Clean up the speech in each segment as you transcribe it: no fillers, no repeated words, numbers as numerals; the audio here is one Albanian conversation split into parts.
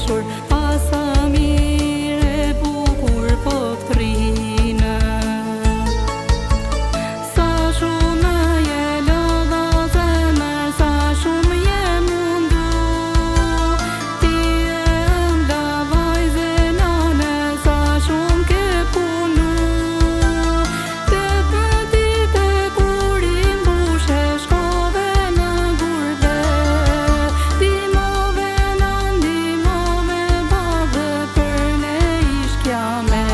dashur, asa mire e bukur po të rrinë. Sa shumë je lodha zemër, sa shumë je mundu, ti e ënda vajze nane, sa shumë ke punu. Te pëtite kur i mbushe shkove në gurbe, ndimove na ndimove babë, për ne ish kiamet.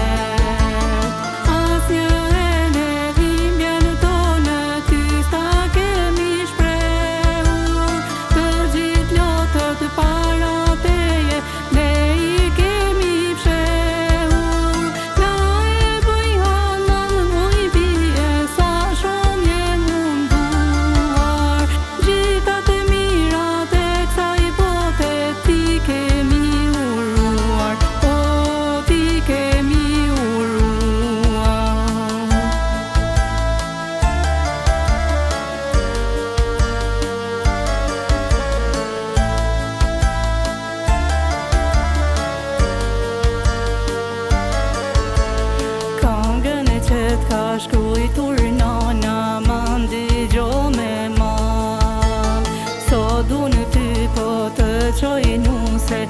Asnjëherë ne dhimbjen tonë ty s'ta kemi shprehur, për gjithë lotët para teje ne i kemi fshehur. Na e bëj halal moj bie, sa shumë je munduar, gjithat e mirat e kësaj bote ti kemi uruar, o ti kemi uruar. Këngën e që t'ka shkruajtur nana ma ndigjo me mal, so du në ty po të qoj nuse